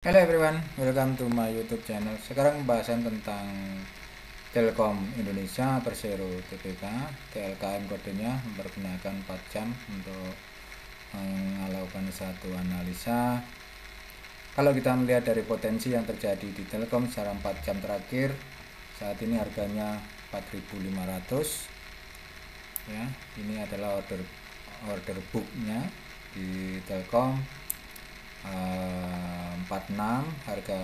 Hello everyone, welcome to my YouTube channel. Sekarang pembahasan tentang Telkom Indonesia Persero Tbk. TLKM kodenya mempergunakan 4 jam untuk melakukan satu analisa. Kalau kita melihat dari potensi yang terjadi di Telkom secara 4 jam terakhir, saat ini harganya 4.500 ya. Ini adalah order booknya di Telkom. 46 harga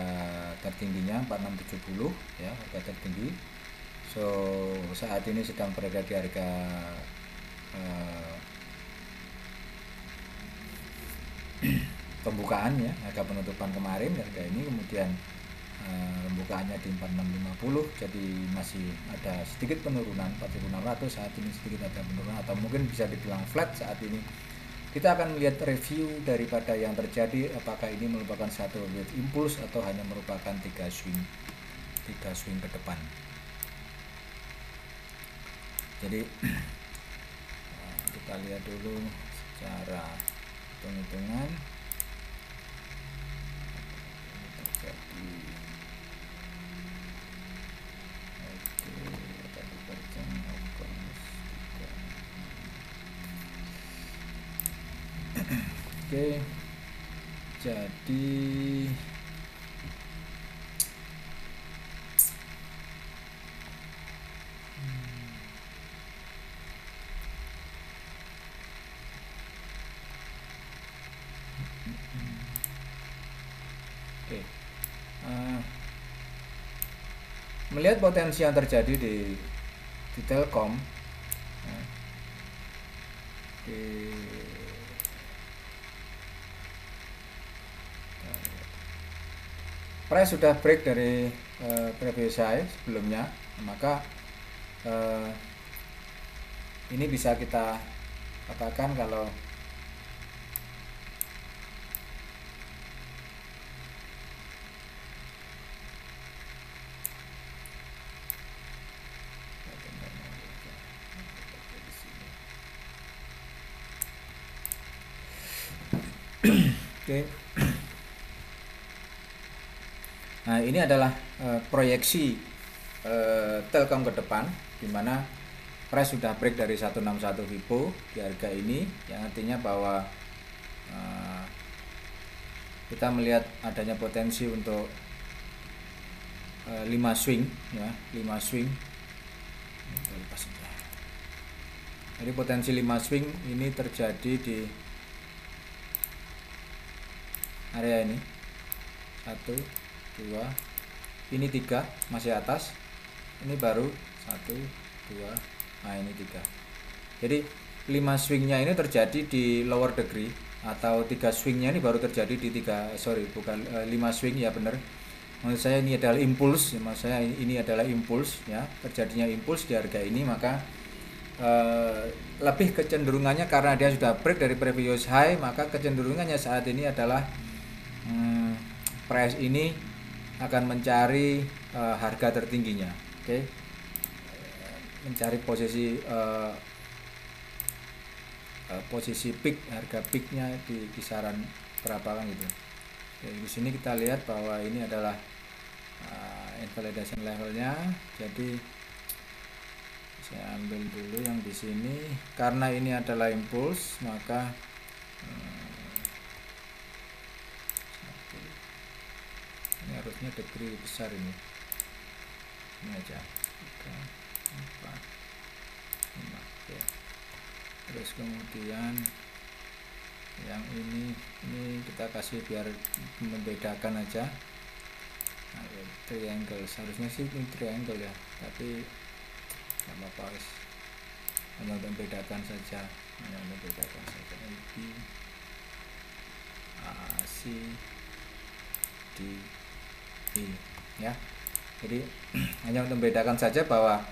tertingginya 4670 ya, harga tertinggi. So saat ini sedang berada di harga pembukaan ya, harga penutupan kemarin harga ini, kemudian pembukaannya di 4650, jadi masih ada sedikit penurunan 4600. Saat ini sedikit ada penurunan atau mungkin bisa dibilang flat saat ini. Kita akan melihat review daripada yang terjadi, apakah ini merupakan satu wave impulse atau hanya merupakan tiga swing ke depan. Jadi kita lihat dulu secara hitung-hitungan terjadi. Oke, jadi melihat potensi yang terjadi di Telkom ya, price sudah break dari previous high sebelumnya, maka ini bisa kita katakan kalau oke. Nah, ini adalah proyeksi Telkom ke depan, di mana price sudah break dari 161 Vipo di harga ini, yang artinya bahwa kita melihat adanya potensi untuk 5 swing ya, 5 swing. Jadi potensi 5 swing ini terjadi di area ini. 1 2, ini 3 masih atas, ini baru 1 2, nah ini 3. Jadi 5 swingnya ini terjadi di lower degree, atau 3 swingnya ini baru terjadi di 5 swing ya, benar. Menurut saya ini adalah impuls, maksud saya ini adalah impuls ya, terjadinya impuls di harga ini. Maka lebih kecenderungannya karena dia sudah break dari previous high, maka kecenderungannya saat ini adalah price ini akan mencari harga tertingginya, oke. Mencari posisi peak, harga peaknya di kisaran berapa kan gitu. Oke, di sini kita lihat bahwa ini adalah invalidation levelnya. Jadi saya ambil dulu yang di sini, karena ini adalah impuls, maka ini harusnya degree besar ini aja 3 4 5 ya. Terus kemudian yang ini kita kasih biar membedakan aja. Nah, triangle, seharusnya sih ini triangle ya, tapi nggak apa-apa, hanya untuk membedakan saja, AB AC D E ya. Jadi hanya untuk membedakan saja bahwa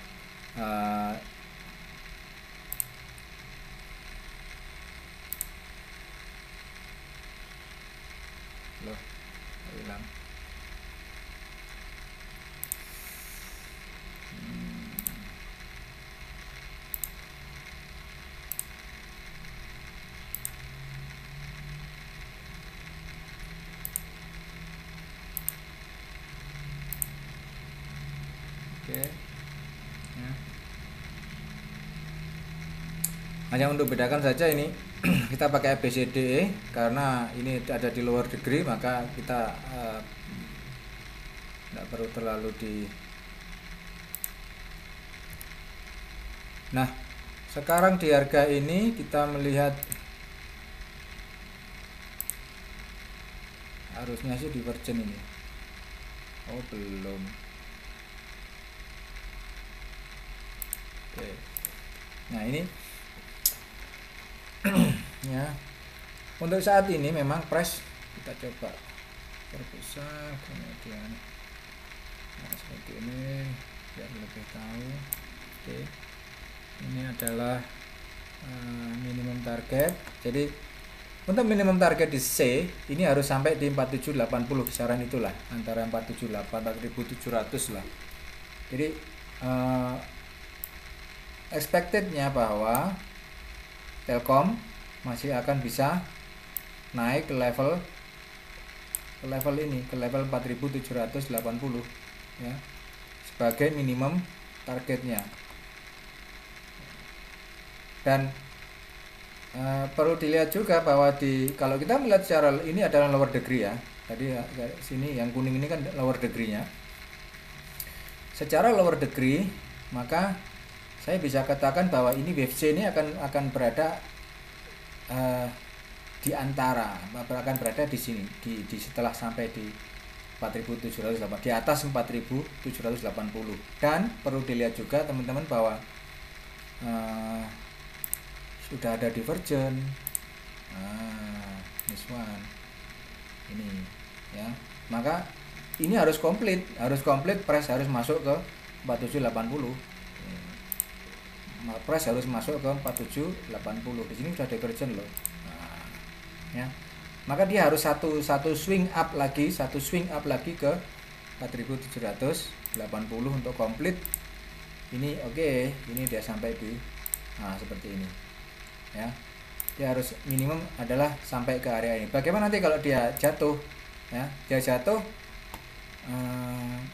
hilang. Oke ya. Hanya untuk bedakan saja ini kita pakai ABCDE karena ini ada di lower degree, maka kita tidak perlu terlalu di. Nah, sekarang di harga ini kita melihat harusnya sih divergent ini. Oh, belum. Oke. Nah, ini ya. Untuk saat ini memang price kita coba perbesar, kemudian seperti ini biar lebih tahu. Oke. Ini adalah minimum target. Jadi untuk minimum target di C ini harus sampai di 4780 kisaran itulah, antara 478 4700 lah. Jadi expectednya bahwa Telkom masih akan bisa naik ke level ini, ke level 4780 ya, sebagai minimum targetnya. Dan perlu dilihat juga bahwa kalau kita melihat secara ini adalah lower degree ya. Tadi sini yang kuning ini kan lower degree-nya. Secara lower degree, maka saya bisa katakan bahwa ini wave C ini akan berada di antara, akan berada di sini, di setelah sampai di 4780, di atas 4780. Dan perlu dilihat juga teman-teman bahwa sudah ada divergent. This one ini ya, maka ini harus komplit price harus masuk ke 4780. Price harus masuk ke 4780. Di sini sudah divergent loh. Ya, maka dia harus satu swing up lagi ke 4780 untuk komplit ini. Oke, ini dia sampai di seperti ini ya. Dia harus minimum adalah sampai ke area ini. Bagaimana nanti kalau dia jatuh ya? Dia jatuh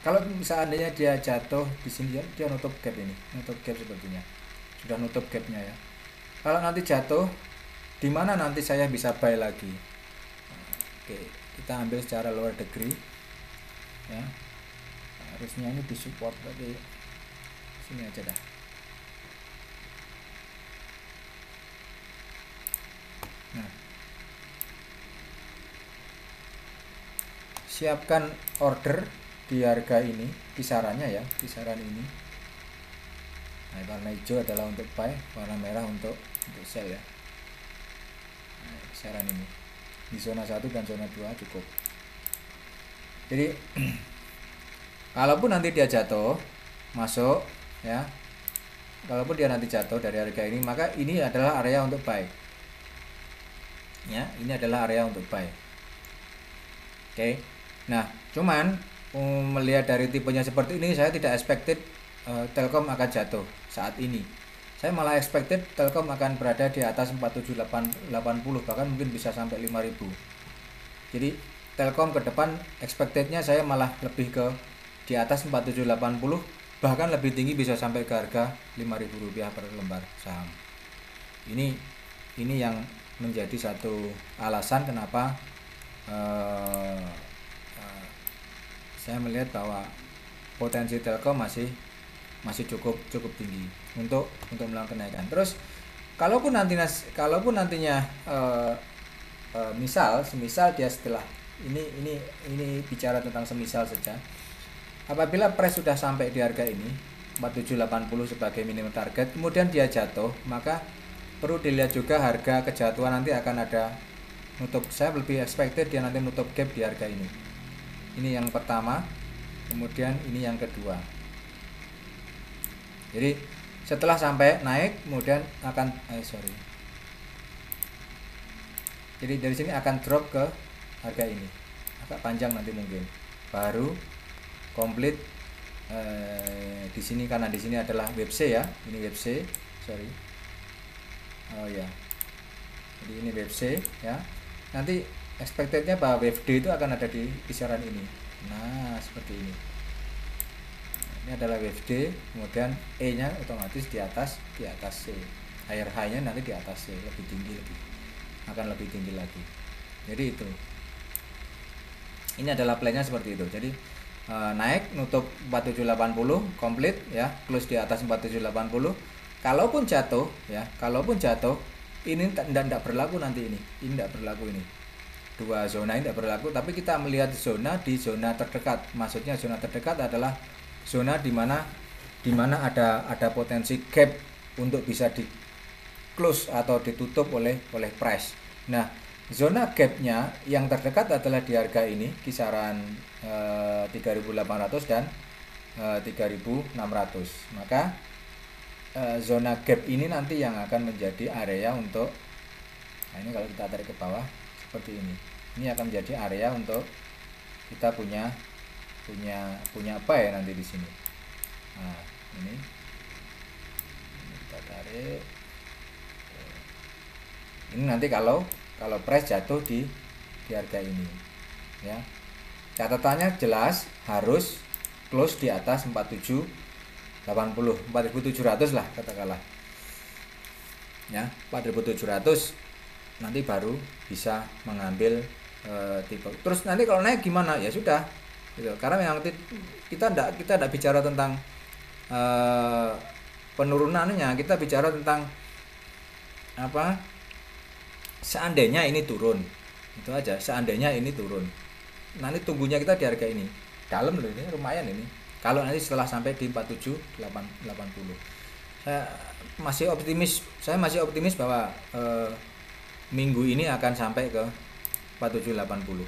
kalau seandainya dia jatuh di sini, dia nutup gap ini, nutup gap sepertinya. Sudah nutup gapnya ya. Kalau nanti jatuh, di mana nanti saya bisa buy lagi? Oke, kita ambil secara lower degree ya. Harusnya ini di support, tapi sini aja dah. Nah, siapkan order di harga ini, kisarannya ya, kisaran ini. Nah, warna hijau adalah untuk buy, warna merah untuk sell ya. Nah, kisaran ini di zona 1 dan zona 2 cukup. Jadi kalaupun nanti dia jatuh masuk ya, kalaupun dia nanti jatuh dari harga ini, maka ini adalah area untuk buy ya, ini adalah area untuk buy. Oke. Nah, cuman melihat dari tipenya seperti ini, saya tidak expected Telkom akan jatuh saat ini. Saya malah expected Telkom akan berada di atas 4780, bahkan mungkin bisa sampai 5000. Jadi Telkom ke depan expectednya saya malah lebih ke di atas 4780, bahkan lebih tinggi, bisa sampai ke harga Rp5.000 per lembar saham. Ini yang menjadi satu alasan kenapa saya melihat bahwa potensi Telkom masih cukup tinggi untuk melakukan kenaikan. Terus kalaupun nantinya semisal dia setelah ini bicara tentang semisal saja, apabila price sudah sampai di harga ini 4780 sebagai minimum target, kemudian dia jatuh, maka perlu dilihat juga harga kejatuhan nanti akan ada nutup. Saya lebih expected dia nanti nutup gap di harga ini. Ini yang pertama, kemudian ini yang kedua. Jadi setelah sampai naik, kemudian akan jadi dari sini akan drop ke harga ini, agak panjang nanti mungkin, baru komplit di sini, karena di sini adalah wave C ya, ini wave C, jadi ini wave C ya. Nanti expectednya bahwa wave D itu akan ada di kisaran ini. Nah, seperti ini. ini adalah wave D, kemudian E nya otomatis di atas C, higher high nya nanti di atas C, lebih tinggi, akan lebih tinggi lagi. Jadi itu, ini adalah plannya seperti itu. Jadi naik nutup 4780 komplit ya, close di atas 4780. Kalaupun jatuh ya, ini tidak berlaku nanti, ini tidak berlaku, ini dua zona ini tidak berlaku, tapi kita melihat zona di zona terdekat. Maksudnya zona terdekat adalah zona di mana ada potensi gap untuk bisa di close atau ditutup oleh price. Nah, zona gapnya yang terdekat adalah di harga ini, kisaran 3.800 dan 3.600. Maka zona gap ini nanti yang akan menjadi area untuk, nah ini kalau kita tarik ke bawah seperti ini akan menjadi area untuk kita punya buy nanti di sini. Nah, ini kita tarik, ini nanti kalau price jatuh di harga ini ya, catatannya jelas harus close di atas 4780, 4.700 lah katakanlah ya, 4.700 nanti baru bisa mengambil tipe. Terus nanti kalau naik gimana? Ya sudah gitu. Karena memang kita tidak bicara tentang penurunannya, kita bicara tentang apa, seandainya ini turun, itu aja. Seandainya ini turun, nanti tunggunya kita di harga ini, dalam loh, ini lumayan ini. Kalau nanti setelah sampai di 4780, saya masih optimis bahwa minggu ini akan sampai ke 4780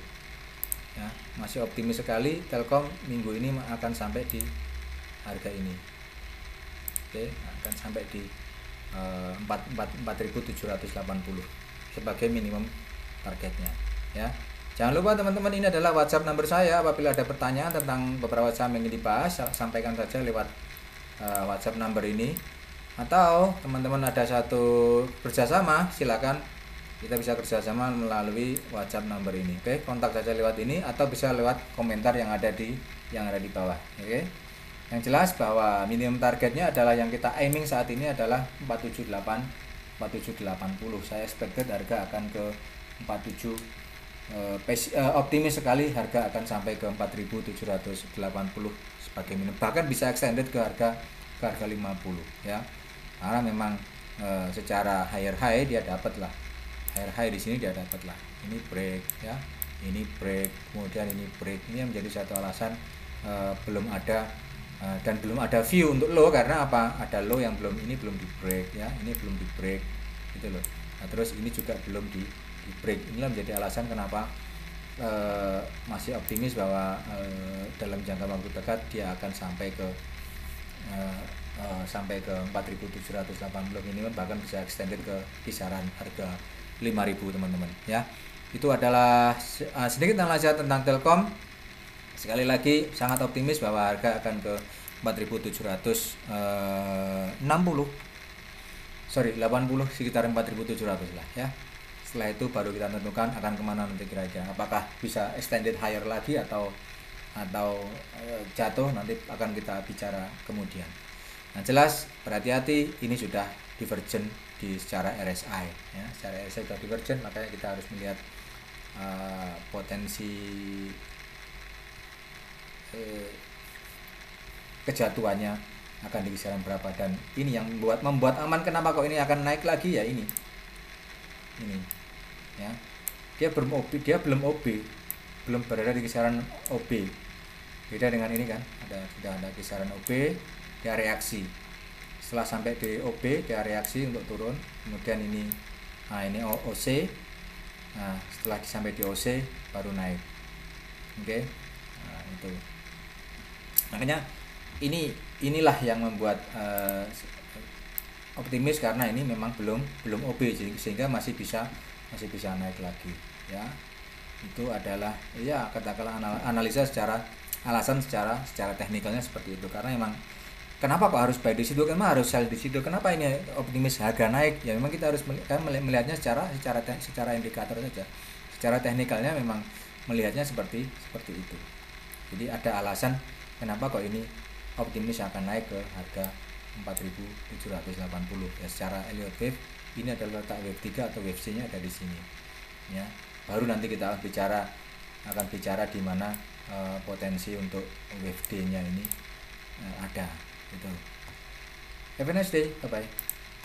ya, masih optimis sekali. Telkom minggu ini akan sampai di harga ini. Oke, akan sampai di 4.780 sebagai minimum targetnya ya. Jangan lupa teman-teman, ini adalah WhatsApp number saya. Apabila ada pertanyaan tentang beberapa saham yang ingin dibahas, sampaikan saja lewat WhatsApp number ini. Atau teman-teman ada satu kerjasama, silakan kita bisa kerjasama melalui WhatsApp number ini. Oke, kontak saja lewat ini atau bisa lewat komentar yang ada di bawah. Oke, yang jelas bahwa minimum targetnya adalah yang kita aiming saat ini adalah 478, 4780. Saya expected harga akan ke 47, optimis sekali harga akan sampai ke 4.780 sebagai minimum, bahkan bisa extended ke harga 50 ya. Karena memang secara higher high dia dapat lah, higher high di sini dia dapat lah. Ini break ya, ini break, kemudian ini break. Ini menjadi satu alasan belum ada dan belum ada view untuk low, karena apa? Ada low yang belum di break ya, ini belum di break gitu loh. Nah, terus ini juga belum di break. Inilah menjadi alasan kenapa masih optimis bahwa dalam jangka waktu dekat dia akan sampai ke 4.780 minimum, bahkan bisa extended ke kisaran harga 5.000 teman-teman ya. Itu adalah sedikit analisa tentang Telkom. Sekali lagi sangat optimis bahwa harga akan ke 4.780, sekitar 4.700 lah ya. Setelah itu baru kita tentukan akan kemana nanti kira-kira, apakah bisa extended higher lagi atau jatuh, nanti akan kita bicara kemudian. Nah, jelas berhati-hati, ini sudah divergent di secara RSI ya, secara RSI sudah divergent, makanya kita harus melihat potensi kejatuhannya akan di kisaran berapa, dan ini yang membuat aman. Kenapa kok ini akan naik lagi ya, ini ya, dia belum OB, belum berada di kisaran OB. Beda dengan ini kan, sudah ada kisaran OB, dia reaksi. Setelah sampai di OB dia reaksi untuk turun, kemudian ini OC. Nah, setelah sampai di OC baru naik. Oke. Nah, itu makanya inilah yang membuat optimis, karena ini memang belum OB, sehingga masih bisa naik lagi ya. Itu adalah ya katakanlah analisa alasan secara teknikalnya seperti itu. Karena memang kenapa kok harus buy di situ, kenapa harus sell di situ, kenapa ini optimis harga naik, ya memang kita harus melihatnya secara indikator saja. Secara teknikalnya memang melihatnya seperti itu. Jadi ada alasan kenapa kok ini optimis akan naik ke harga 4.780 ya. Secara Elliott Wave ini adalah letak wave 3 atau wave C nya ada di sini ya. Baru nanti kita akan bicara di mana potensi untuk wave D nya ini ada gitu. Have a nice day, bye bye.